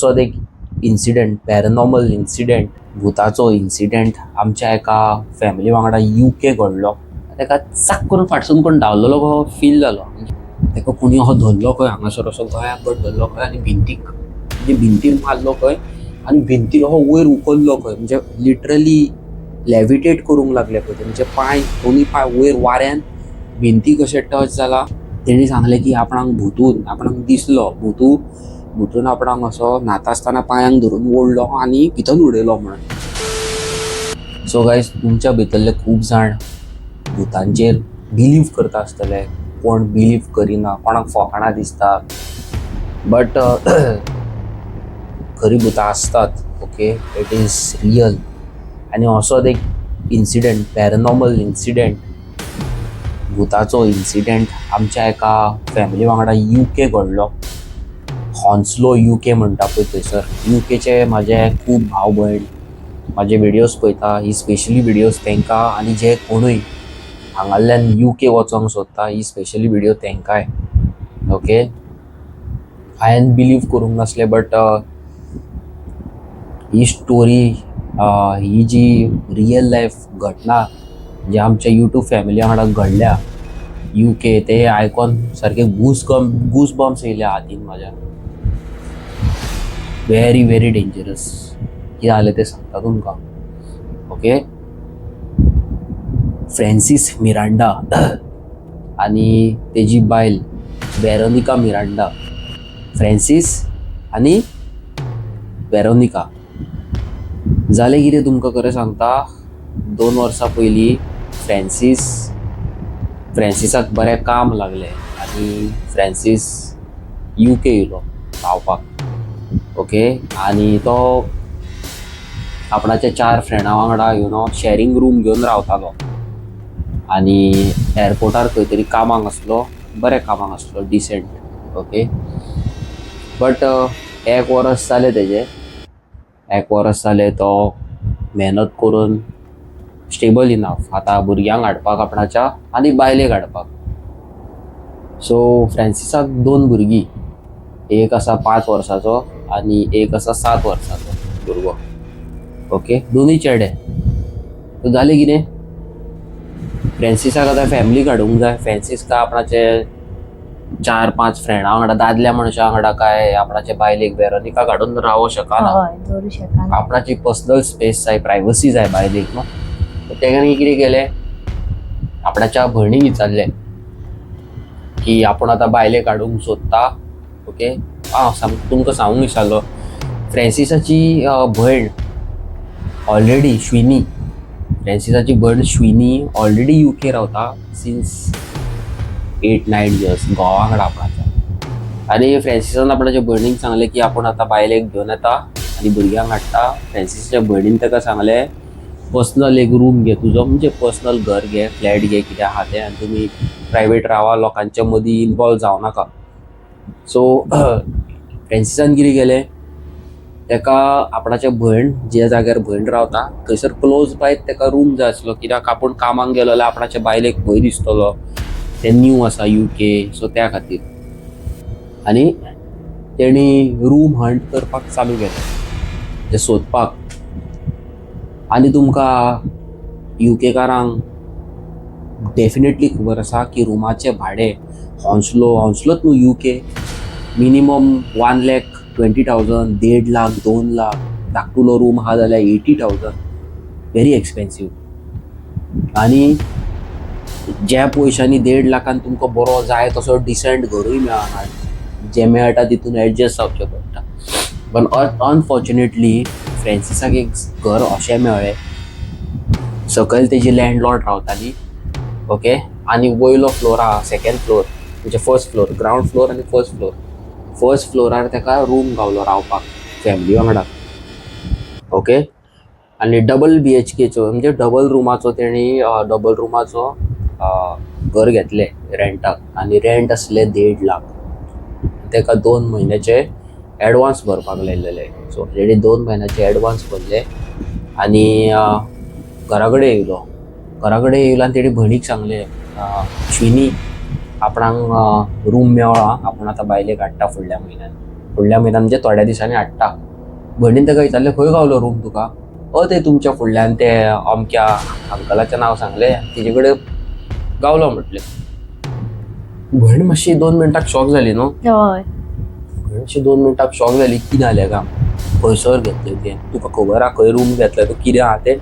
So एक incident, paranormal incident, भुताचो incident आमच्या एका फॅमिली वांगडा UK घडलो. ताका चाक करून फाटसून कोण धांवलेलो कसो फील जालो. ताका कोणी असो धरलो खंय हांगासर असो गळ्याकट धरलो खंय आनी भिंतीर मारलो खंय आनी भिंतीर असो वयर उखल्लो खंय, म्हणजे लिटरली लॅविटेट करूंक लागले खंय. म्हणजे दोन्ही पाय वयर वाऱ्यान भिंती कशें टच जाला. तेणी सांगलें की आपणाक दिसलो भुतून आपणाक असो न्हाता आसतना पांयांक धरून ओडलो आनी भितन उडयलो म्हणून. सो गायज, तुमच्या भितरले खूब जाण भुतांचेर बिलीव करता आसतले, कोण बिलीव करिना, कोणाक फकाणां दिसता, बट खरी भुतां आसतात. Okay, it is real. आनी असोच एक इन्सिडेंट, पॅरानॉर्मल इन्सिडेंट, भुताचो इन्सिडेंट आमच्या एका फॅमिली वांगडा UK घडलो. हॉन्स्लो UK म्हणटा पळय थंयसर. UKचे म्हाजे खूब भाव भयण म्हाजे व्हिडियोज पळयता. ही स्पेशली व्हिडियोज तेंकां, आनी जे कोणूय हांगांतल्यान UK वचोंक सोदता, ही स्पेशली व्हिडियो तेंकांय. ओके, हांवें बिलीव करूंक नासलें, बट ही स्टोरी, ही जी रियल लायफ घटना जे आमच्या यूट्यूब फॅमिली वांगडा घडल्या UK, ते आयकून सारके गूस बम्स येयले हातीन म्हाज्या. Very very dangerous. कितें जालें तें सांगता तुमकां. ओके, फ्रॅन्सिस मिरांडा आनी तेजी बायल वेरोनिका मिरांडा. फ्रॅन्सिस आनी वेरोनिका जालें कितें तुमकां खरें सांगता. 2 वर्सां पयलीं फ्रॅन्सिसाक बरें काम लागलें आनी फ्रॅन्सिस UK येयलो रावपाक. ओके, आनी तो आपणाच्या 4 फ्रेंडां वांगडा शेअरिंग रूम घेवन रावतालो. आनी एअरपोर्टार खंय तरी कामाक आसलो, बरें कामाक आसलो, डिसेंट. ओके, बट 1 वर्स जालें तेजें. 1 वर्स जालें तो मेहनत करून स्टेबल इनफ आतां भुरग्यांक हाडपाक आपणाच्या आनी बायलेक हाडपाक. सो फ्रॅन्सिसाक 2 भुरगीं, एक आसा 5 वर्साचो आनी एक आसा 7 वर्साचो भुरगो. ओके, दोनूय चेडे. सो जालें कितें, फ्रॅन्सिसाक आतां फॅमिलीक हाडूंक जाय. फ्रॅन्सीस काय आपणाचे 4-5 फ्रेंडां वांगडा, दादल्या मनशा वांगडा काय आपणाचे बायलेक वेरोनिकाक हाडून रावूं शकना. आपणाची पर्सनल स्पेस जाय, प्रायवसी जाय बायलेक न्हू. तेणी कितें केलें, आपणाच्या भयणीक विचारलें की आपूण आतां बायलेक हाडूंक सोदता. ओके, तुमकां सांगूंक विसरलो, फ्रॅन्सिसाची भयण ऑलरेडी फ्रॅन्सिसाची भयण श्विनी ऑलरेडी UK रावता सिन्स 8-9 इयर्स घोवा वांगडा आपणाच्या. आनी फ्रॅन्सिसान आपणाच्या भयणीक सांगलें की आपूण आतां बायलेक घेवन येता आनी भुरग्यांक हाडटा. फ्रॅन्सिसाच्या भयणीन ताका सांगलें, पर्सनल एक रूम घे तुजो, म्हणजे पर्सनल घर घे, फ्लॅट घे, कितें आहा तें, आनी तुमी प्रायवेट रावा, लोकांच्या मदीं इनवॉल्व जावं नाका. सो फ्रॅन्सिसान कितें केलें, ताका आपणाच्या भयण जे जाग्यार भयण रावता थंयसर क्लोज बाय ताका रूम जाय आसलो. कित्याक आपूण कामाक गेलो जाल्यार आपणाच्या बायलेक भंय दिसतलो, ते न्यू आसा UK, सो त्या खातीर. आनी तेणी रूम हंट करपाक चालू केलें, ते सोदपाक. आनी तुमकां UKकारांक डेफिनेटली खबर आसा की रुमाचें भाडें हॉन्स्लोच न्हू UK, मिनिमम 1,20,000, 1.5 लाख, 2 लाख. धाकटुलो रूम आहा जाल्यार 80,000. Very expensive. आनी ज्या पयशांनी 1.5 लाखान तुमकां बरो जाय तसो डिसेंट घरूय मेळना. जे मेळटा तितून एडजस्ट जावचें पडटा. पण अनफॉर्च्युनेटली फ्रॅन्सिसाक एक घर अशें मेळ्ळें, सकयल तेजी लँडलॉर्ड रावताली. ओके, आनी वयलो फ्लोर आहा, 2nd फ्लोर, म्हणजे 1st फ्लोर, ग्रावंड फ्लोर आनी 1st फ्लोर. 1st फ्लोरार ताका रूम गावलो रावपाक फॅमिली वांगडा. ओके, आनी डबल BHKचो, म्हणजे डबल रुमाचो घर घेतलें रेंटाक. आनी रेंट आसलें 1.5 लाख. ताका 2 म्हयन्याचे एडवान्स भरपाक लायलेले. सो ऑलरेडी 2 म्हयन्याचे एडवान्स भरले. आनी घरा कडेन येयलो आनी तेणी भयणीक सांगलें, श्विनी आपणाक रूम मेळ्ळो, आपूण आतां बायलेक हाडटा फुडल्या म्हयन्यान. फुडल्या म्हयन्यान म्हणजे थोड्या दिसांनी हाडटा. भयणीन ताका विचारलें खंय गावलो रूम तुका? ते तुमच्या फुडल्यान ते अमक्या अंकलाचें नांव सांगलें तिचे कडेन गावलो म्हटलें. भयण मातशी 2 मिनटाक शॉक जाली न्हू. भयण मातशी 2 मिनटाक शॉक जाली, कितें जालें काय? खंयसर घेतलें तें तुका खबर आहा? खंय रूम घेतलें तूं? कितें आहा तें?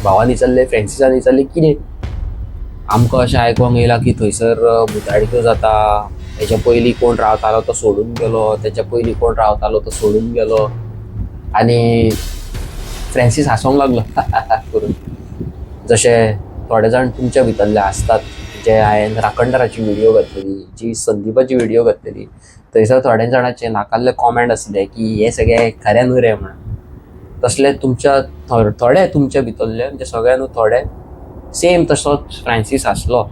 भावान विचारलें, फ्रँसिसान विचारलें कितें? आमकां अशें आयकोंक येयलां की थंयसर भुताडक्यो जाता, हेच्या पयलीं कोण रावतालो तो सोडून गेलो, तेच्या पयलीं कोण रावतालो तो सोडून गेलो. आनी फ्रँसीस हांसोंक लागलो करून. जशे थोडे जाण तुमच्या भितरले आसतात जे हांवें राखणदाराची व्हिडिओ घातलेली, जी संदीपाची व्हिडिओ घातलेली, थंयसर थोड्या जाणांचे नाकाल्ले कॉमेंट आसले की हे सगळे खरे न्हू रे म्हणून. तसले तुमच्या थोडे तुमच्या भितरले म्हणजे सगळे न्हू थोडे सेम तसोच फ्रँसीस आसलो.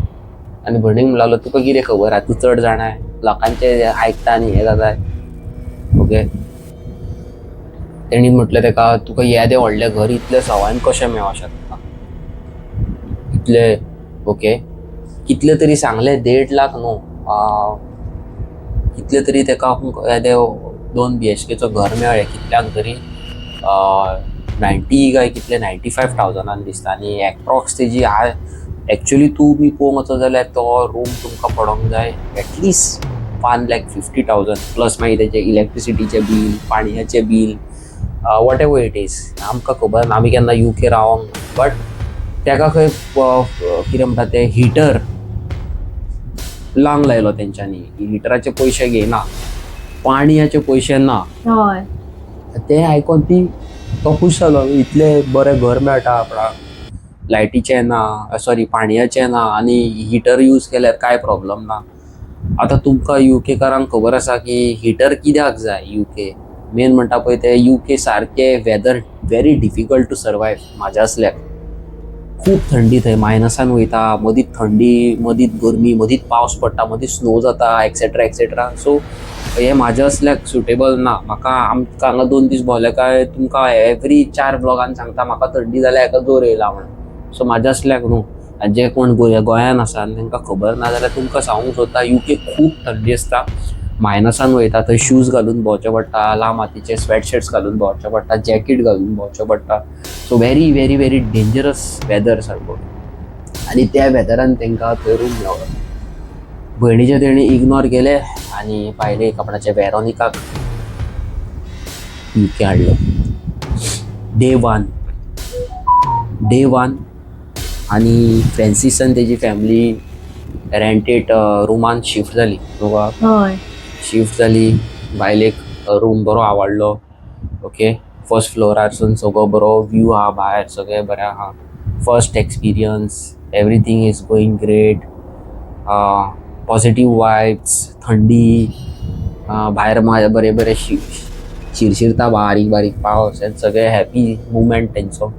आनी भयणीक म्हणलेलो तुका कितें खबर आहा? तूं चड जाणाय, लोकांचे आयकता आनी हें जाताय. ओके. तेणी म्हटलें तेका तुका येदें व्हडलें घर इतलें सवायन कशें मेळों शकता? इतले ओके. कितले तरी सांगलें 1.5 लाख न्हू, कितले तरी तेका येदें 2 BHKचो घर मेळ्ळें कितल्यांक तरी 90 काय कितले 95,000 दिसता. आनी एप्रॉक्स तेजी एक्चुअली तुमी पळोवंक वचत जाल्यार तो रूम तुमकां पडोंक जाय एटलिस्ट 1,50,000 प्लस मागीर तेचें इलेक्ट्रिसिटीचें बील, पाणयाचें bill, whatever it is. आमकां खबर ना, आमी केन्ना UK रावोंक ना. बट तेका खंय कितें म्हणटा ते हिटर लावंक लायलो तेंच्यांनी. हिटराचे पयशे घेयना, पाणयाचे पयशे ना. ते आयकोन तो खूश जालो, इतले बरें घर मेळटा आपणाक, लायटीचें ना, सॉरी पाणयाचें ना, आनी हिटर यूज केल्यार कांय प्रॉब्लम ना. आतां तुमकां UKकारांक खबर आसा की हिटर कित्याक जाय UK. मेन म्हणटा पळय ते UK सारके weather very difficult to survive. म्हाज्या असल्याक खूब थंडी थंय, मायनसान वयता, मदींच थंडी, मदींच गरमी, मदींच पावस पडटा, मदींच स्नो जाता, एक्सेट्रा एक्सेट्रा. सो हे म्हाज्या असल्याक सुटेबल ना. म्हाका आमकां हांगा 2 दीस भोंवले काय तुमकां एवरी 4 ब्लॉगान सांगता म्हाका थंडी जाल्यार हेका जोर येयला म्हणून. सो म्हाज्या असल्याक न्हू. जे कोण गोंयान आसा आनी तांकां खबर ना जाल्यार तुमकां सांगूंक सोदता UK खूब थंडी आसता. मायनसान वयता, थंय शूज घालून भोंवचें पडटा, लांब हातीचे स्वेटशर्ट्स घालून भोंवचें पडटा, जॅकेट घालून भोंवचें पडटा. So very very very dangerous weather सारको. आनी त्या वेदरान तांकां थंय रूम मेळ्ळो. भयणीचे तेणी इग्नोर केले आनी पायले आपणाच्या वेरोनिकाक UK हाडलो. डे वन आनी फ्रँसीस आनी तेजी फॅमिली रेंटेड रुमान शिफ्ट जाली. शिफ्ट जाली. बायलेक रूम बरो आवडलो. ओके. फर्स्ट फ्लोरारसून सगळो बरो व्यू आहा, भायर सगळें बरें आहा. First experience, everything is going great. Positive vibes, थंडी, भायर बरे बरे शिरशिरता बारीक बारीक पावस, हे सगळे हॅपी मुवमेंट तेंचो.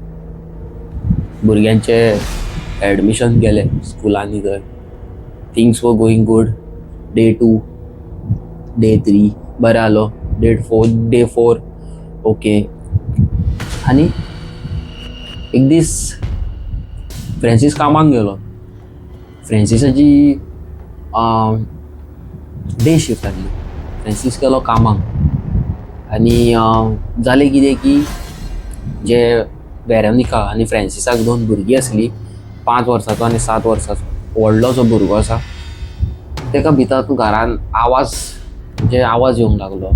भुरग्यांचे एडमिशन गेले स्कुलांनी थंय. Things were going good. Day 2, Day 3 बरें आलो. Day 4 okay. आनी एक दीस फ्रँसीस कामाक गेलो. फ्रँसिसाची डे शिफ्ट आसली. फ्रँसीस गेलो कामाक आनी जालें कितें की जे वेरोनिका आनी फ्रँसिसाक 2 भुरगीं आसलीं, 5 वर्साचो आनी 7 वर्साचो. व्हडलो जो भुरगो आसा तेका भितर घरान आवाज येवंक लागलो.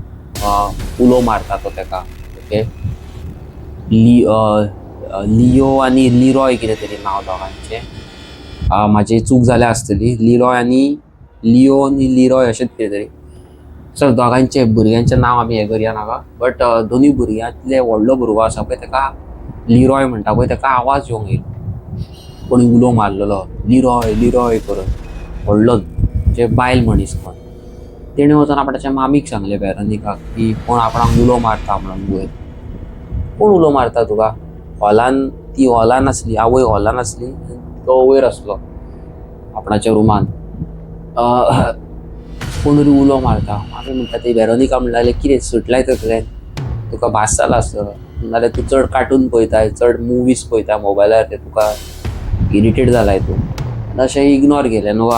उलो मारता तो तेका. ओके. लिओ आनी लिरॉय कितें तरी नांव दोगांचें. म्हाजी चूक जाल्या आसतली. लिरॉय आनी लिओ आनी लिरॉय अशेंच कितें तरी. सो दोगांचे भुरग्यांचें नांव आमी हें करया नाका. बट दोनूय भुरग्यांतले व्हडलो भुरगो आसा पळय तेका लिरॉय म्हणटा पळय, तेका आवाज येवंक येयलो. कोणी उलो मारलेलो लिरॉय लिरॉय करून. व्हडलो म्हणजे बायल मनीस कोण. तेणें वचून आपणाच्या मामीक सांगलें वेरोनिकाक की कोण आपणाक उलो मारता म्हणून वयर. कोण उलो मारता तुका? ती हॉलान आसली, आवय हॉलान आसली, तो वयर आसलो आपणाच्या रुमान. कोण तरी उलो मारता. मामी म्हणटा ती वेरोनिका म्हणटाली कितें सुटलाय तकलेन, तुका भास जाला आसतलो, नाल्यार तूं चड कार्टून पळयताय, चड मुवीज पळयता मोबायलार, ते तुका इरिटेट जालाय तूं. अशें इग्नोर केलें न्हू.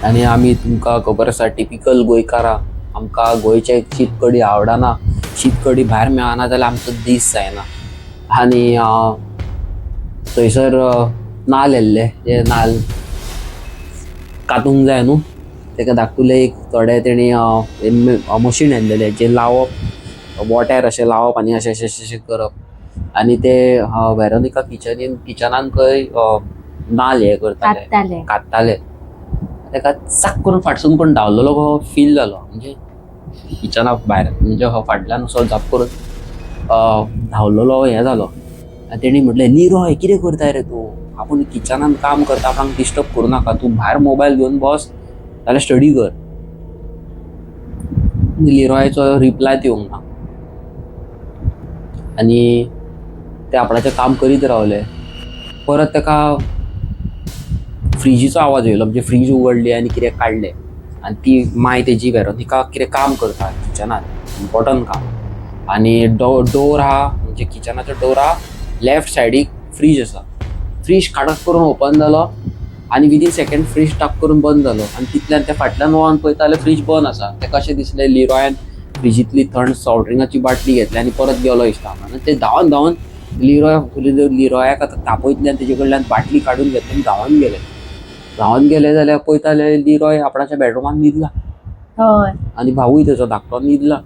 आनी आमी तुमकां खबर आसा टिपिकल गोंयकारां आमकां गोंयचे शीत कडी आवडना, शीत कडी भायर मेळना जाल्यार आमचो दीस जायना. आनी थंयसर नाल्ल येल्ले, जे नाल्ल कातूंक जाय न्हू, ताका धाकटुले एक थोडे तेणी मशीन येल्लेले जे लावप, वोट्यार अशें लावप आनी अशें अशें अशें करप. आनी ते वेरोनिका किचनान खंय नाल्ल हे करताले, कात्ताले. ताका चाक करून फाटसून कोण धांवलेलो कसो फील जालो. म्हणजे किचना भायर म्हणजे फाटल्यान असो जाप करून धांवलेलो हे जालो. आनी तेणी म्हटलें, लिरोय कितें करताय रे तूं, आपूण किचनान काम करता, आपणाक डिस्टर्ब करूं नाका, तूं भायर मोबायल घेवन बस जाल्यार स्टडी कर. लिरोयाचो रिप्लाय येवंक ना. आनी ते आपणाचें काम करीत रावले. परत ताका फ्रिजीचो आवाज येयलो, म्हणजे फ्रीज उगडली आनी कितें काडलें. आनी ती माय तेजी वेरोनिका कितें काम करता किचनान, इम्पॉर्टंट काम. आनी डोर आहा, म्हणजे किचनाचो डोर आहा, लेफ्ट सायडीक फ्रीज आसा. फ्रीज काडक करून ओपन जालो आनी विदीन सेकंड फ्रीज टाक करून बंद जालो. आनी तितल्यान ते फाटल्यान वळोन पळयता जाल्यार फ्रीज बंद आसा. ताका अशें दिसलें लिरोयान फ्रिजींतली थंड सॉफ्ट ड्रिंकाची बाटली घेतली आनी परत गेलो इश्टा. आनी ते धांवन धांवन लिरोयाक आतां तापयतल्यान तेजे कडल्यान बाटली काडून घेतली आनी धांवन गेले जाल्यार पळयता जाल्यार लिरोय आपणाच्या बेडरूमान न्हिदला. आनी भावूय तेजो धाकटो न्हिदला.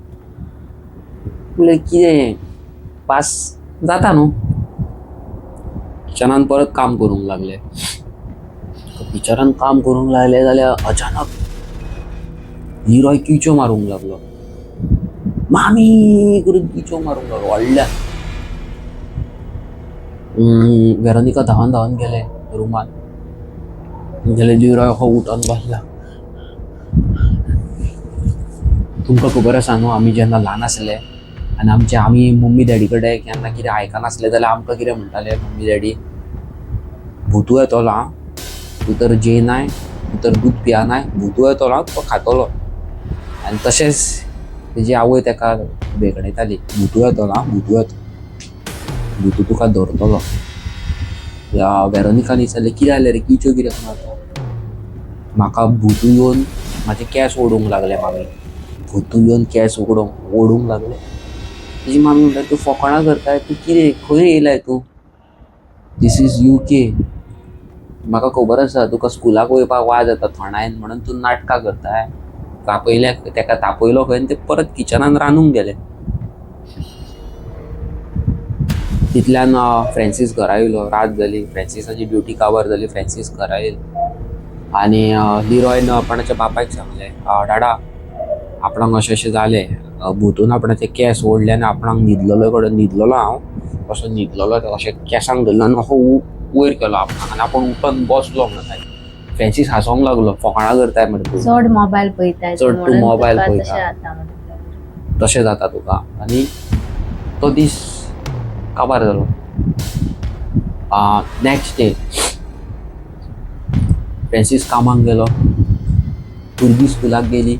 म्हणलें कितें पास जाता न्हू. किचनान परत काम करूंक लागले. किचनान काम करूंक लागले जाल्यार अचानक लिरोय किचो मारूंक लागलो. मामी करून किचो मारूंक लागलो व्हडल्यान. वेरोनिका धांवन धांवन गेले रुमान. जाल्यार लिरोय हो उठोन बसला. तुमकां खबर आसा न्हू, आमी जेन्ना ल्हान आसले आनी आमी मम्मी डॅडी कडेन केन्ना कितें आयकनासले जाल्यार आमकां कितें म्हणटाले मम्मी डॅडी, भुतू येतलो आं, तूं तर जेयनाय, तूं तर दूध पियनाय, भुतू येतलो आं, तो खातलो. आनी तशेंच तेजी आवय ताका भेकणयताली, भुतू येतलो आं, भुतू येतलो, भुतू तुका धरतलो. वेरोनिकान विचारलें, कितें जालें रे, किचो कित्याक मारता. म्हाका भुतू येवन म्हाजे केंस ओडूंक लागले मामी, भुतू येवन केंस ओडूंक लागले. तेजी मामी म्हणटा, तूं फकाणां करताय, तूं कितें खंय येयलाय तूं, दीस इज UK. म्हाका खबर आसा तुका स्कुलाक वयपाक वाज येता थोंडायन, म्हणून तूं नाटकां करताय. ताका तापयलो खंय आनी ते परत किचनान रांदूंक गेले. तितल्यान फ्रांसीस घरा येयलो. रात जाली, फ्रांसिसाची ड्युटी काबार जाली, फ्रांसीस घरा येयलो. आनी लिरोयन आपणाच्या बापायक सांगलें, डाडा आपणाक अशें अशें जालें, भुतून आपणाचे केंस ओडले आनी आपणाक न्हिदलोलो हांव, असो न्हिदलोलो, अशें केंसांक धरलो आनी असो वयर केलो आपणाक, आनी आपूण उठोन बसलो म्हणून. फ्रांसीस हांसोंक लागलो, फकाणां करताय मरे तूं, चड मोबायल पळयताय, चड तूं मोबायल पळयता, तशें जाता तुका. आनी तो दीस काबार जालो. नेक्स्ट डे फ्रांसीस कामाक गेलो, भुरगीं स्कुलाक गेली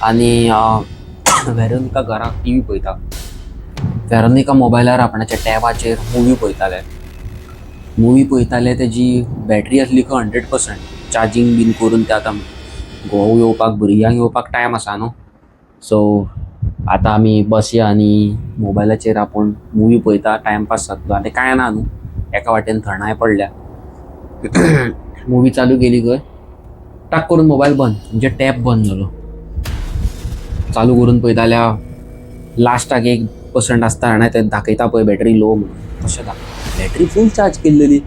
आनी वेरोनिका घराक TV पळयता. वेरोनिका मोबायलार आपणाच्या टॅबाचेर मुवी पळयताले. तेजी बॅटरी आसली 100%. चार्जींग बीन करून ते आतां घोव येवपाक, भुरग्यांक येवपाक टायम आसा न्हू. सो आतां आमी बसया आनी मोबायलाचेर आपूण मुवी पळयता, टायमपास जातलो. आनी कांय ना न्हू, एका वाटेन थंडाय पडल्या. मुवी चालू केली खंय, टाक करून मोबायल बंद, म्हणजे टॅब बंद जालो. चालू करून पळयता जाल्यार लास्टाक 1% आसता आनी ते दाखयता पळय बॅटरी लो म्हणून, तशें दाखयता. Battery full charge केल्लेली.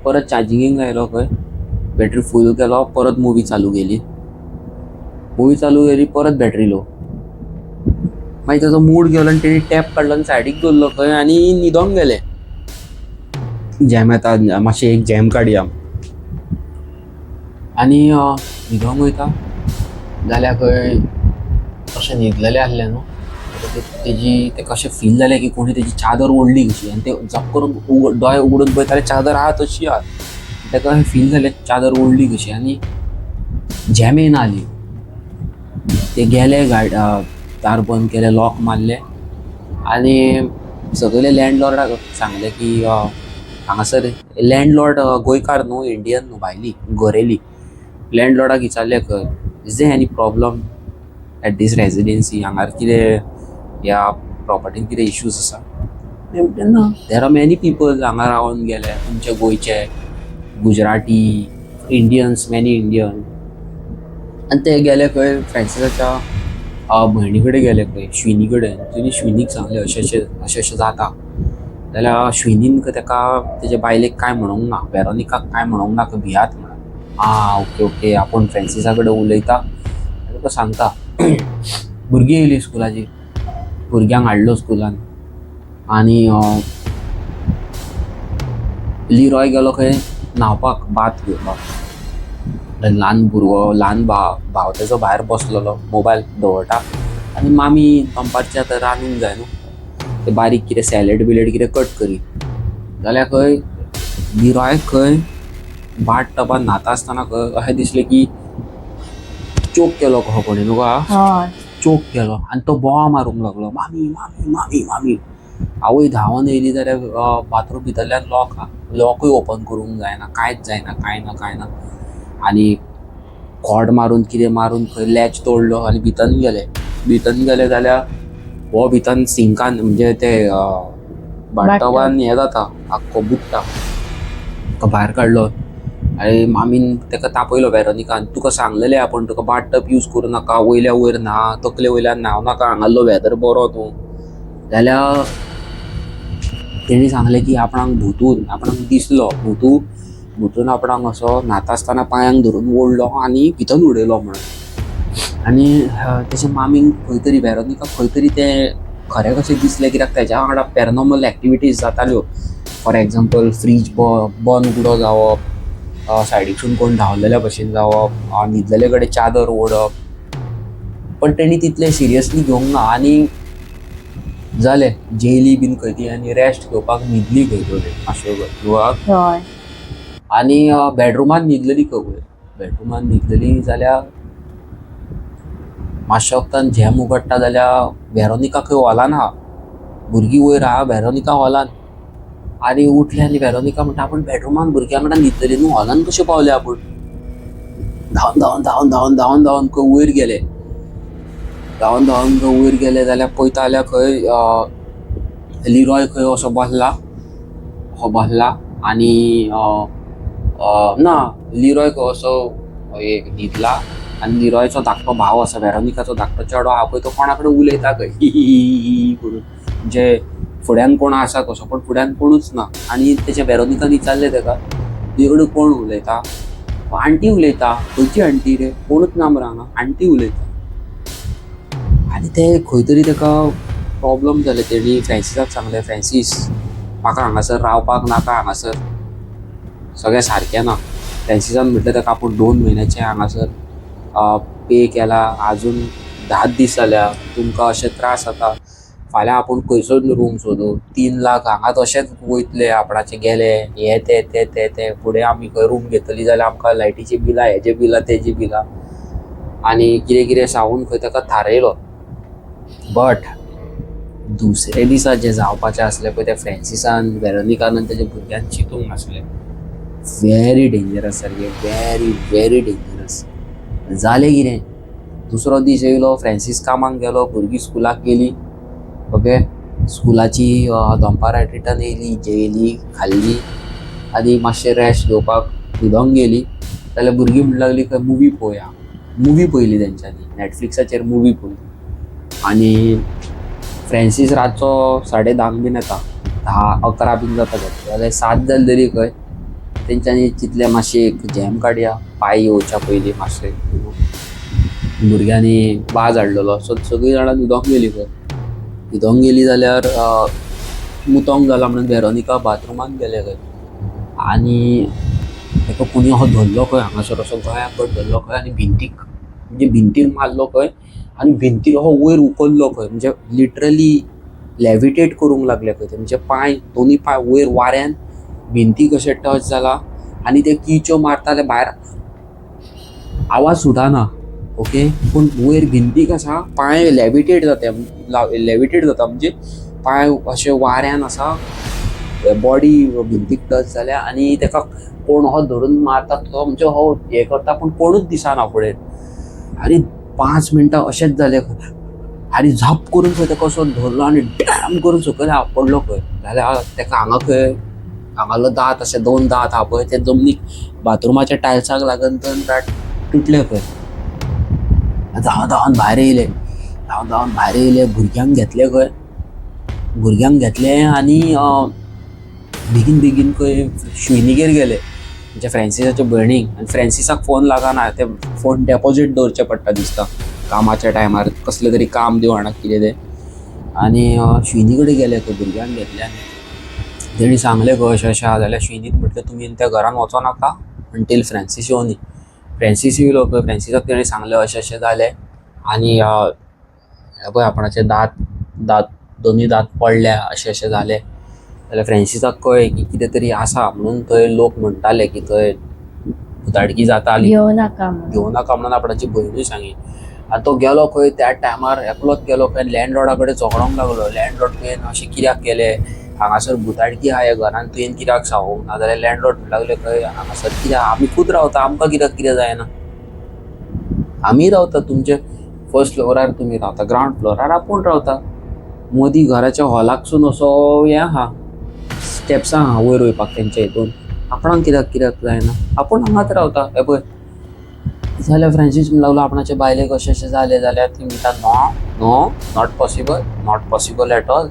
परत चार्जिंगेक आयलो खंय, बॅटरी फूल केलो, परत मुवी चालू केली, परत बॅटरी लो. मागीर ताजो मूड गेलो आनी तेणी टॅब काडलो आनी सायडीक दवरलो खंय आनी न्हिदोंक गेले. जॅम येता, मातशें एक जॅम काडया. आनी न्हिदोंक वयता जाल्यार खंय अशें न्हिदलेलें आसलें न्हू. तेका अशें फील जालें की कोणी तेजी चादर ओडली कशी, आनी ते झप करून दोळे उगडून पळयता जाल्यार चादर आहा तशी आहा. ताका अशें फील जालें चादर ओडली कशी, आनी जॅम येना जाली. ते गेले, दार बंद केलें, लॉक मारलें आनी सकयले लँडलॉर्डाक सांगलें की हांगासर लँडलॉर्ड गोंयकार न्हू, इंडियन न्हू, भायली, गोरेली. लँडलॉर्डाक विचारलें खंय, is there any problem, at this residency हांगार कितें ह्या प्रॉपर्टीन कितें इश्यूज आसा. ना, देर आर मेनी पीपल हांगा रावन गेले, तुमचे गोंयचे, गुजराती, इंडियन्स, मेनी इंडियन. आनी ते गेले खंय फ्रांसिसाच्या भयणी कडेन गेले खंय श्विनी कडेन. तिणी श्विनीक सांगलें अशें जाता. जाल्यार श्विनीन तेका तेजे बायलेक कांय म्हणूंक ना, वेरोनिकाक कांय म्हणूंक ना, भियात म्हणून. ओके ओके, आपूण फ्रांसिसा कडेन उलयता, तुका सांगता. भुरगीं येयलीं स्कुलाची, भुरग्यांक हाडलो स्कुलान. आनी लिरॉय गेलो खंय न्हांवपाक, बाथ घेवपाक. ल्हान भुरगो, ल्हान भाव तेजो भायर बसलेलो, मोबायल दवरता. आनी मामी दनपारचें आतां रांदूंक जाय न्हू, ते बारीक कितें सॅलड बिलेड कितें कट करी. जाल्यार खंय लिरॉय खंय बाट टबान न्हाता आसतना खंय अशें दिसलें की चोक केलो कसो कोणी न्हू, चोक केलो. आनी तो बोवा मारूंक लागलो, मामी मामी मामी मामी. आवय धांवन येयली जाल्यार बाथरूम भितरल्यान लॉकूय ओपन करूंक जायना, कांयच जायना, कांय ना. आनी खोड मारून कितें मारून खंय लॅच तोडलो आनी भितन गेले जाल्यार हो भितन सिंकान म्हणजे ते बाथटबान हें जाता, आख्खो बुडटा. तो भायर काडलो आनी मामीन तेका तापयलो वेरोनिकान, तुका सांगलेलें आपूण तुका बाथटब यूज करूं नाका, वयल्या वयर न्हा, तकले वयल्यान न्हांव नाका, हांगालो वेदर बरो न्हू. जाल्यार तेणी सांगलें की आपणाक दिसलो भुतून आपणाक असो न्हाता आसतना पांयांक धरून ओडलो आनी भितन उडयलो म्हणून. आनी तेच्या मामीक खंय तरी वेरोनिकाक खंय तरी तें खरें कशें दिसलें, कित्याक तेज्या वांगडा पॅरानॉर्मल एक्टिविटीज जाताल्यो. फॉर एग्जाम्पल फ्रीज बंद उगडो जावप, सायडीकसून कोण धांवलेल्या भशेन जावप, न्हिदलेले कडेन चादर ओडप. पण तेणी तितलें सिरियसली घेवंक ना आनी जालें, जेयली बीन खंय ती आनी रेस्ट घेवपाक न्हिदली खंय तरी मातशें. आनी बेडरुमान न्हिदलेली बेडरुमान न्हिदलेली जाल्यार मातशे वक्तान झॅम उगडटा जाल्यार वेरोनिका खंय हॉलान आहा, भुरगीं वयर आहा, वेरोनिका हॉलान. आनी उठले आनी वेरोनिका म्हणटा आपूण बेडरुमान भुरग्यां वांगडा न्हिदलेली न्हू, हॉलान कशें पावले आपूण. धांवन खंय वयर गेले. धांवन खंय वयर गेले जाल्यार पळयता जाल्यार खंय लिरॉय खंय असो बसला आनी ना, लिरॉय खंय असो न्हिदला. आनी लिरॉयचो धाकटो भाव आसा, वेरोनिकाचो धाकटो चेडो आहा पळय, तो कोणा कडेन उलयता खंय ही करून, म्हणजे फुड्यान कोण आसा कसो, पण फुड्यान कोणूच ना. आनी तेच्या वेरोनिकान विचारलें तेका, तुजे कडेन कोण उलयता? आंटी उलयता. खंयची आंटी रे? कोणूच ना मरे हांगा, आंटी उलयता. आनी ते खंय तरी तेका प्रॉब्लम जालें. तेणी फ्रांसिसाक सांगलें, फ्रांसीस म्हाका हांगासर रावपाक नाका, हांगासर सगळें सारकें ना. फ्रांसिसान म्हटलें तेका आपूण 2 म्हयन्याचें हांगासर पे केला, आजून 10 दीस जाल्या, तुमकां अशे त्रास जाता, फाल्यां आपूण खंयसून रूम सोदूं, 3 लाख हांगाच अशेंच वयतले, आपणाचे गेले, हे ते फुडें आमी खंय रूम घेतली जाल्यार आमकां लायटीची बिलां, हेजी बिलां, तेजी बिलां, आनी कितें सांगून खंय ताका थारयलो. बट दुसरे दिसा जें जावपाचें आसलें पळय तें फ्रांसिसान, वेरोनिकान आनी तेज्या भुरग्यान चिंतूंक नासलें. व्हेरी डेंजरस सारकें, व्हेरी डेंजरस. जालें कितें, दुसरो दीस येयलो, फ्रांसीस कामाक गेलो, भुरगीं स्कुलाक गेलीं. ओके, स्कुलाची दनपारां रिटर्न येयली, जेयली, खाल्ली आनी मातशें रेस्ट घेवपाक न्हिदोंक गेली. जाल्यार भुरगीं म्हणूंक लागलीं खंय मुवी पळोवया. मुवी पळयली तेंच्यांनी, नॅटफ्लिक्साचेर मुवी पळयली. आनी फ्रांसीस रातचो 10:30 बीन येता, 10-11 बीन जाता जाल्यार 7 जाली तरी खंय तेंच्यांनी चिंतलें मातशें एक झॅम काडया पाय येवच्या पयलीं मातशें. भुरग्यांनी वाज हाडलेलो, सो सगळीं जाणां न्हिदोंक गेलीं खंय. न्हिदोंक गेलीं जाल्यार मुतोंक जाला म्हणून वेरोनिका बाथरुमान गेले खंय. आनी ताका कोणी असो धरलो खंय, हांगासर असो गळ्याक धरलो खंय आनी भिंतीर मारलो खंय आनी भिंतीर असो वयर उखल्लो खंय, म्हणजे लिटरली लॅविटेट करूंक लागले खंय. म्हणजे दोनी पांय वयर वाऱ्यान भिंती कशें टच जाला आनी ते किच्यो मारताले भायर, आवाज सुटाना. ओके, पूण वयर भिंतीक आसा, पांय लॅविटेट जाता, म्हणजे पांय अशे वाऱ्यान आसा, बॉडी भिंतीक टच जाल्या आनी ताका कोण हो धरून मारता तो, म्हणजे हो हें करता पूण कोणूच दिसना फुडें. आनी 5 मिनटां अशेंच जालें आनी झाप करून खंय ताका असो धरलो आनी डॅम करून सकयल पडलो खंय. जाल्यार ताका हांगा खंय हांगालो दांत अशे 2 दांत आहा पळय ते जमनीक बाथरुमाच्या टायल्साक लागून तुटले खंय. धांवन भायर येयले भुरग्यांक घेतले आनी बेगीन खंय शुइनीगेर गेले म्हणजे फ्रँसिसाच्या भयणीक. आनी फ्रँसिसाक फोन लागना, ते फोन डेपॉजीट दवरचे पडटा दिसता कामाच्या टायमार, कसलें तरी काम दिवं हाडा कितें तें. आनी शुइनी कडेन गेले खंय भुरग्यांक घेतले आनी तेणी सांगलें खंय अशें आहा. जाल्यार शुइनीन म्हटलें तुमी त्या घरान वचो नाका अंटील फ्रँसीस येवं न्ही. फ्रँसीस येयलो खंय, फ्रँसिसाक तेणी सांगलें अशें जालें आनी पळय आपणाचे दांत दोनूय दांत पडल्या अशें जालें. जाल्यार फ्रँसिसाक कळ्ळें की कितें तरी आसा म्हणून थंय लोक म्हणटाले की थंय भुताडकी जाताली, घेवं नाका म्हणून आपणाची भयणूय सांगी. आनी तो गेलो खंय त्या टायमार एकलोच गेलो खंय लँडलॉर्डा कडेन झगडोंक लागलो. लँडलॉर्ड तुवें अशें कित्याक केलें, हांगासर भुताडकी आहा ह्या घरान, तुवें कित्याक सांगूंक ना. जाल्यार लँडलॉर्ड म्हणूंक लागले खंय हांगासर कित्याक आमी खूद रावता, आमकां कित्याक कितें जायना. आमी रावता तुमचे फर्स्ट फ्लोरार तुमी रावता, ग्रावंड फ्लोरार आपूण रावता. मदीं घराच्या हॉलाकसून असो हें आहा, स्टेप्स आहा वयर वयपाक तेंच्या हितून, आपणाक कित्याक जायना, आपूण हांगाच रावता. हे पळय. जाल्यार फ्रँसीस म्हणूंक लागलो आपणाचे बायलेक अशें जालें. जाल्यार ती म्हणटा no not possible at all.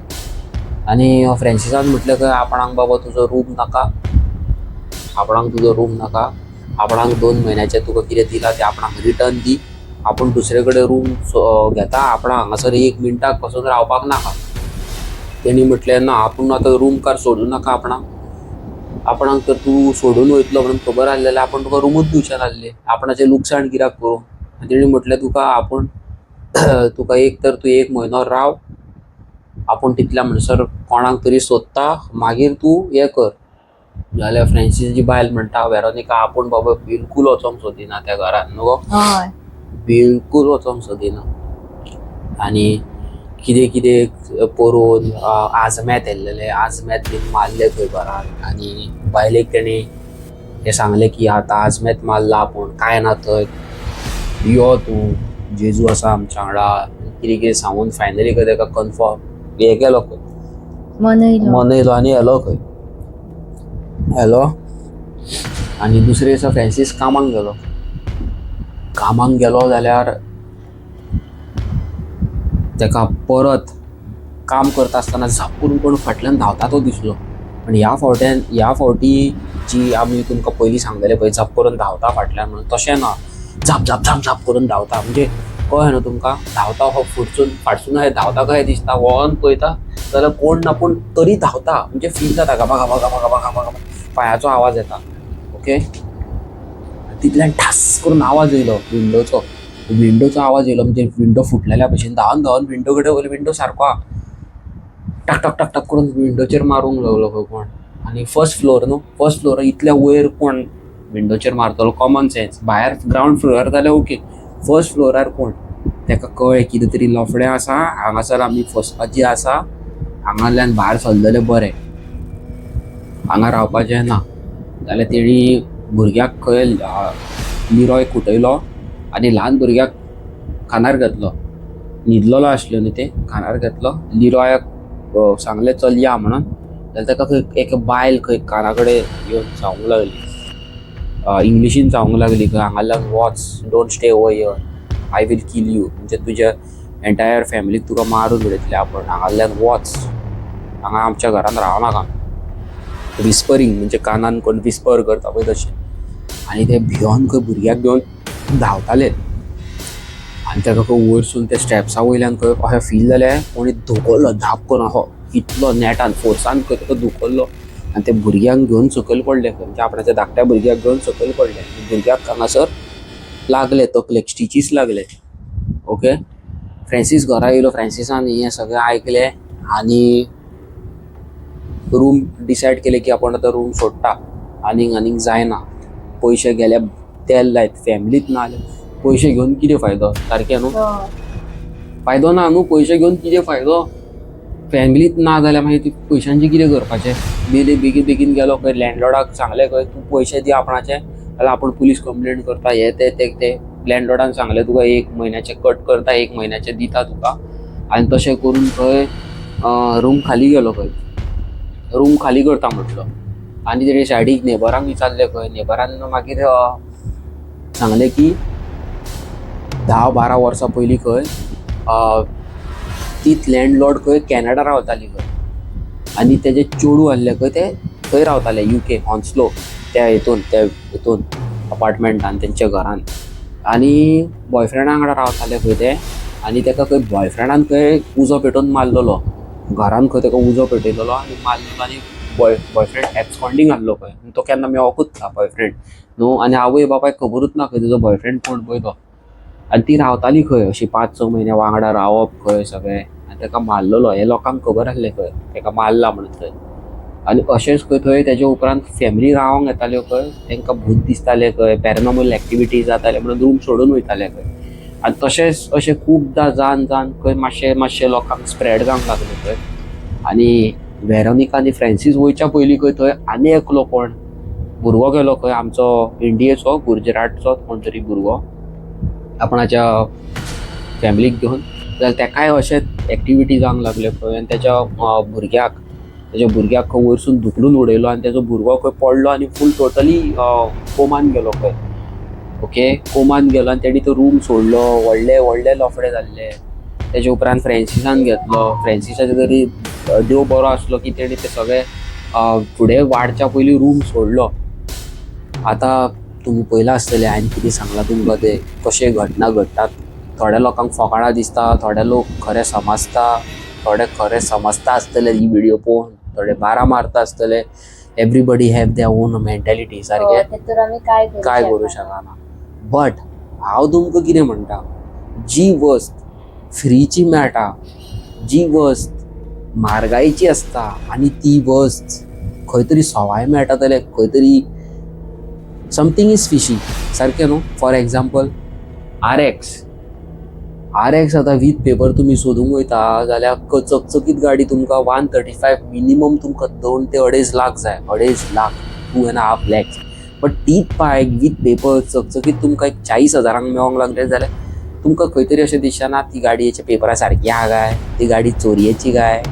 आनी फ्रँसिसान म्हटलें खंय आपणाक बाबा तुजो रूम नाका, आपणाक 2 म्हयन्याचें तुका कितें दिलां तें आपणाक रिटर्न दी, आपूण दुसरे कडेन रूम घेता, आपणाक हांगासर 1 मिनटाक पासून रावपाक नाका. तेणी म्हटलें ना आपूण आतां रूम कार सोडूं नाका आपणाक तर तूं सोडून वयतलो म्हणून खबर आसलें जाल्यार आपूण तुका रूमूच दिवचे नासलें, आपणाचें लुकसाण कित्याक करूं. तेणी म्हटलें तुका एक तर तूं 1 म्हयनो राव, आपूण तितल्या म्हणसर कोणाक तरी सोदता, मागीर तूं हें कर. जाल्यार फ्रँसीसची बायल म्हणटा वेरोनिका आपूण बाबा बिलकूल वचोंक सोदिना त्या घरान न्हू, बिलकूल वचोंक सोदिना. आनी कितें परोवन आजमेत येल्लेले, आजमेत बीन मारले खंय घरान. आनी बायलेक तेणी हें सांगलें की आतां आजमेत मारला आपूण, कांय ना थंय, यो तूं, जेजू आसा आमच्या वांगडा, कितें सांगून फायनली खंय ताका कन्फर्म हें केलो खंय, मनयलो आनी येलो खंय. आनी दुसरे दिसा फ्रँसीस कामाक गेलो जाल्यार ताका परत काम करता आसतना झापून कोण फाटल्यान धांवता तो दिसलो. पण ह्या फावटी जी आमी तुमकां पयलीं सांगलेलें पळय झप करून धांवता फाटल्यान म्हणून, तशें ना, झाप करून धांवता. म्हणजे कळ्ळें न्हू तुमकां, धांवता हो फाटसून धांवता कशें दिसता, वळोन पळयता जाल्यार कोण ना पूण तरी धांवता, म्हणजे फील जाता गाबा पांयाचो आवाज येता. ओके. तितल्यान ठास करून आवाज येयलो विंडोचो आवाज येयलो, म्हणजे विंडो फुटलेल्या भशेन धांवन विंडो कडेन वयलो. विंडो सारको आहा, टक करून विंडोचेर मारूंक लागलो खंय कोण. आनी फर्स्ट फ्लोर इतल्या वयर कोण विंडोचेर मारतलो, कॉमन सेन्स. भायर ग्रावंड फ्लोरार जाल्यार ओके, फर्स्ट फ्लोरार कोण. ताका कळ्ळें कितें तरी लफडें आसा, हांगासर आमी फसपाची आसा, हांगांतल्यान भायर सरलेले बरें, हांगा रावपाचें ना. जाल्यार तेणी भुरग्याक खंय लिरोय कुटयलो आनी ल्हान भुरग्याक खांदार घेतलो. न्हिदलेलो आसल्यो न्ही ते, खांदार घेतलो. लिरोयाक सांगलें चल या म्हणून. जाल्यार ताका खंय एक बायल खंय काना कडेन येवन सांगूंक लागली, इंग्लिशीन सांगूंक लागली खंय हांगांतल्यान वच, don't stay over here, I will kill you. म्हणजे तुज्या एंटायर फॅमिलीक तुका मारून उडयतलें आपूण, हांगांतल्यान वच, हांगा आमच्या घरान रावनाका. विस्परींग म्हणजे कानान कोण विस्पर करता पळय तशें. आनी ते भियोन खंय भुरग्याक घेवन धांवताले. आनी ताका खंय वयरसून त्या स्टेप्सा वयल्यान खंय अशें फील जालें कोणी धुकल्लो झाप करून, असो इतलो नेटान फोर्सान खंय ताका धुकल्लो. आनी ते भुरग्यांक घेवन सकयल पडले खंय, म्हणजे आपणाच्या धाकट्या भुरग्याक घेवन सकयल पडले. भुरग्याक हांगासर लागले तकलेक स्टिचीस लागले. ओके. फ्रँसीस घरा येयलो. फ्रँसिसान हें सगळें आयकलें आनी रूम डिसायड केलें की आपूण आतां रूम सोडटा, आनीक जायना. पयशे गेले तेल लायत, फॅमिलीच ना जाल्यार पयशे घेवन कितें फायदो, सारकें न्हू, फायदो ना न्हू. पयशे घेवन कितें फायदो, फॅमिलीच ना जाल्यार मागीर पयशांचें कितें करपाचें. बेगीन गेलो खंय लँडलॉर्डाक सांगलें खंय तूं पयशे दी आपणाचे, जाल्यार आपूण पुलीस कंप्लेंट करता, हें तें लँडलॉर्डान सांगलें तुका 1 म्हयन्याचे कट करता, 1 म्हयन्याचे दिता तुका. आनी तशें करून थंय रूम खाली गेलो खंय, रूम खाली करता म्हटलो. आनी तेणे सायडीक नेबरांक विचारलें खंय, नेबरान मागीर सांगलें की 10-12 वर्सां पयलीं खंय तीच लँडलॉर्ड खंय कॅनडा रावताली खंय, आनी तेजे चेडूं आहले खंय ते थंय रावताले UK हॉन्स्लो त्या हितून अपार्टमेंटान तेंच्या घरान. आनी बॉयफ्रेंडा वांगडा रावताले खंय ते. आनी तेका खंय बॉयफ्रेंडान खंय उजो पेटोवन मारलेलो घरान, खंय तेका उजो पेटयलेलो आनी मारलेलो. आनी बॉयफ्रेंड एब्सकॉन्डिंग आहलो खंय, तो केन्ना मेळोकूच ना बॉयफ्रेंड न्हू. आनी आवय बापायक खबरूच ना खंय तुजो बॉयफ्रेंड कोण पळय तो. आनी ती रावताली खंय अशी 5-6 म्हयने वांगडा रावप खंय सगळें. आनी तेका मारलेलो हे लोकांक खबर आहलें खंय तेका मारला म्हणून थंय. आनी अशेंच खंय थंय तेजे उपरांत फॅमिली रावंक येताल्यो खंय, तेंकां भूत दिसताले खंय, पॅरानॉर्मल एक्टिविटीज जाताले म्हणून रूम सोडून वयताले खंय. आनी तशेंच अशें खुबदां जावन खंय मातशें लोकांक स्प्रेड जावंक लागलें खंय. आनी वेरोनिका आनी फ्रांसीस वयच्या पयलीं खंय थंय आनी एकलो कोण भुरगो गेलो खंय आमचो इंडियेचो गुजरातचो कोण तरी भुरगो आपणाच्या फॅमिलीक घेवन. जाल्यार तेकाय अशेंच एक्टिविटी जावंक लागल्यो खंय. आनी तेज्या भुरग्याक खंय वयरसून धुकलून उडयलो आनी तेजो भुरगो खंय पडलो आनी फूल टोटली कोमान गेलो खंय. ओके, कोमान गेलो आनी तेणी तो रूम सोडलो. व्हडले लफडे जाल्ले. तेजे उपरांत फ्रांसिसान घेतलो. फ्रांसिसाचे तरी देव बरो आसलो की तेणी ते सगळें फुडें वाडच्या पयलीं रूम सोडलो. आतां तुमी पयलां आसतलें हांवें कितें सांगलां तुमकां ते कशे घटना घडटात. थोड्या लोकांक फकाणां दिसता, थोडे लोक खरें समजता, थोडे खरें समजता आसतले ही व्हिडिओ पळोवन, थोडे बारा मारता आसतले. Everybody have their own mentality सारकें, काय करूं शकना. बट हांव तुमकां कितें म्हणटा, जी वस्त फ्रीची मेळटा, जी वस्त म्हारगायेची आसता आनी ती वस्त खंय तरी सवाय मेळटा जाल्यार खंय तरी समथींग इज फिशी सारकें न्हू. फॉर एग्जाम्पल RX आतां वीथ पेपर तुमी सोदूंक वयता जाल्यार चकचकीत गाडी तुमकां 135 मिनिमम तुमकां 2 ते 2.5 लाख जाय. 2.5 लाख 2.5 lakhs. बट तीच बायक वीथ पेपर चकचकीत तुमकां एक 40,000 मेळोंक लागले जाल्यार तुमकां खंय तरी अशें दिसना ती गाडयेच्या पेपरा सारकी आहा काय, ती गाडी चोरयेची काय,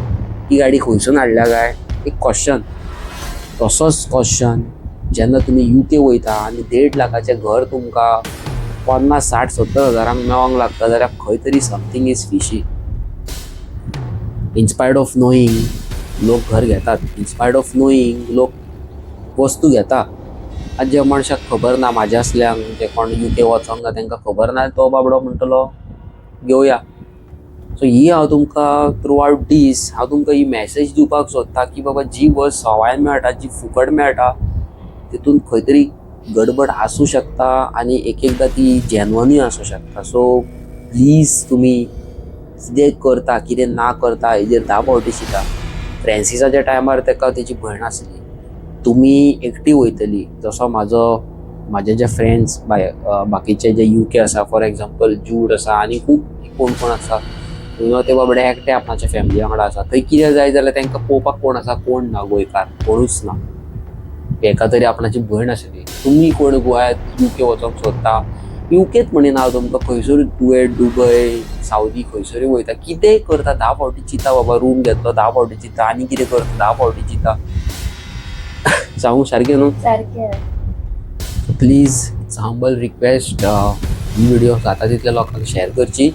ती गाडी खंयसून हाडल्या काय, एक क्वेश्चन. तसोच क्वेश्चन जेन्ना तुमी UK वयता आनी 1.5 लाखाचें घर तुमकां 50, 60, 70 हजारांक मेळोंक लागता जाल्यार खंय तरी something is fishy. Inspired of knowing लोक घर घेतात, इन्स्पायर्ड ऑफ नोईंग लोक वस्तू घेता. आनी जे मनशाक खबर ना, म्हाज्या असल्यांक जे कोण UK वचोंक ना तांकां खबर ना, तो बाबडो म्हणटलो घेवया. सो ही हांव तुमकां थ्रू आउट दीस हांव तुमकां ही मॅसेज दिवपाक सोदता की बाबा जी वस्त सवायन मेळटा, जी फुकट मेळटा, तितून खंय तरी गडबड आसूं शकता आनी एकदां ती जेन्युनूय आसूं शकता. सो प्लीज तुमी कितें करता कितें ना करता हेजेर 10 फावटी चिंता. फ्रांसिसाच्या टायमार तेका तेजी भयण आसली, तुमी एकटी वयतली. जसो म्हाजे जे फ्रेंड्स बाकीचे जे UK आसा, फॉर एग्जाम्पल जूड आसा आनी खूब कोण आसा ते बाबडे एकटे आपणाच्या फॅमिली वांगडा आसा. थंय कितें जाय जाल्यार तांकां पळोवपाक कोण आसा, कोण ना, गोंयकार कोणूच ना. एका तरी आपणाची भयण आसली. तुमी कोण गोंयांत UK वचोंक सोदता, UKच म्हणिना हांव तुमकां, खंयसरूय कुवेट, दुबय, सावदी खंयसरूय वयता, कितेंय करता 10 फावटी चिंता. बाबा रूम घेतलो 10 फावटी चिंता, आनी कितें करता 10 फावटी चिंता. सांगू सारकें न्हू. Please it's humble request, he video जाता तितल्या लोकांक शेअर करची.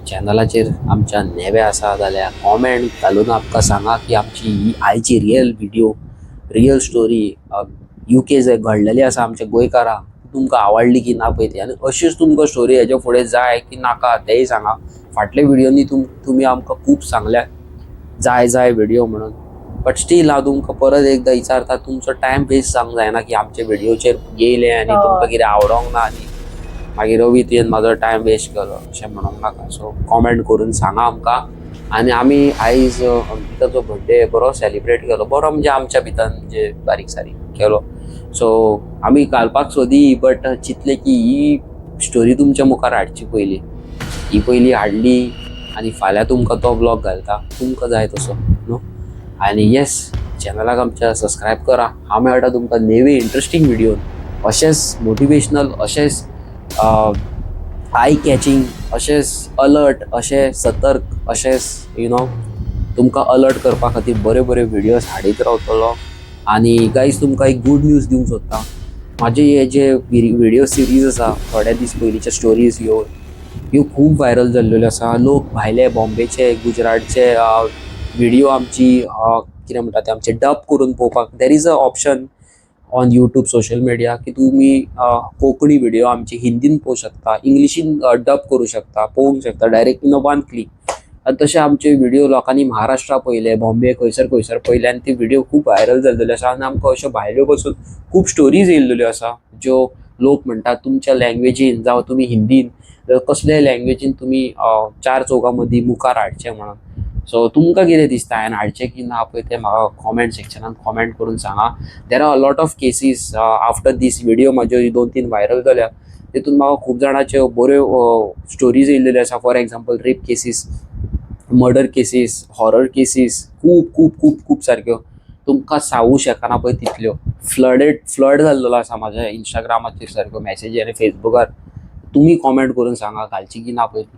चॅनलाचेर आमच्या नेवे आसा जाल्यार कॉमेंट घालून आमकां सांगा की आमची ही आयची real video, real story UK जे घडलेली आसा आमच्या गोंयकारांक तुमकां आवडली की ना पळय ती. आनी अशीच तुमकां स्टोरी हेजे फुडें जाय की नाका तेंय सांगा. फाटल्या व्हिडिओनी तुमी आमकां खूब सांगल्या जाय व्हिडिओ म्हणून. बट स्टील हांव तुमकां परत एकदां विचारता, तुमचो टायम वेस्ट जावंक जायना की आमचे व्हिडिओचेर येयले आनी तुमकां कितें आवडोंक ना आनी मागीर रवी तुवें म्हाजो टायम वेस्ट केलो अशें म्हणूंक नाका. सो कॉमेंट करून सांगा आमकां. आनी आमी आयज अंकिताचो बर्थडे बरो सेलिब्रेट केलो, बरो म्हणजे आमच्या भितर म्हणजे बारीक सारीक केलो. सो आमी घालपाक सोदी, बट चिंतलें की ही स्टोरी तुमच्या मुखार हाडची पयलीं. ही पयलीं हाडली आनी फाल्यां तुमकां तो ब्लॉग घालता, तुमकां जाय तसो न्हू. आनी येस, चॅनलाक आमच्या सबस्क्रायब करा. हांव मेळटा तुमकां नेवी इंट्रस्टींग व्हिडिओन, अशेंच मोटिवेशनल, अशेंच आय कॅचिंग अशेंच अलर्ट अशें सतर्क अशेंच तुमकां अलर्ट करपा खातीर बरे बरे व्हिडियोज हाडीत रावतलो. आनी गायज तुमकां एक गूड न्यूज दिवंक सोदता. म्हाजे हे जे व्हिडिओ सिरीज आसा थोड्या दीस पयलींच्या स्टोरीज ह्यो खूब व्हायरल जाल्ल्यो आसा. लोक भायले बॉम्बेचे गुजरातचे व्हिडिओ आमची कितें म्हणटा ते आमचे डब करून पळोवपाक there is a option on YouTube social media की तुमी कोंकणी व्हिडिओ आमची हिंदीन पळोवंक शकता, इंग्लिशीन डब करूं शकता, पळोवंक शकता direct in a one click. आनी तशे आमचे व्हिडिओ लोकांनी महाराष्ट्रा पयले, बॉम्बे खंयसर खंयसर पयले आनी ते व्हिडिओ खूब व्हायरल जाल्लेले आसा. आनी आमकां अश्यो भायल्यो पासून खूब स्टोरीज येयल्ल्यो आसा ज्यो लोक म्हणटात तुमच्या लँग्वेजीन जावं तुमी हिंदीन कसलेय लँग्वेजीन तुमी चार चौगां मदीं मुखार हाडचें म्हणून. सो तुमकां कितें दिसता हांवें हाडचें की ना पळय तें म्हाका कॉमेंट सेक्शनान कॉमेंट करून सांगा. There are a lot of cases after this video म्हाज्यो 2-3 व्हायरल जाल्या तितून म्हाका खूब जाणांच्यो बऱ्यो स्टोरीज येयल्ल्यो आसा. For example rape cases, murder cases, horror cases खूब खूब खूब खूब सारक्यो तुमकां सांगूं शकना पळय तितल्यो. फ्लड जाल्लो आसा म्हाज्या इंस्टाग्रामाचेर सारक्यो मॅसेजी आनी फेसबुकार. तुमी कॉमेंट करून सांगा घालची की ना पळय ती.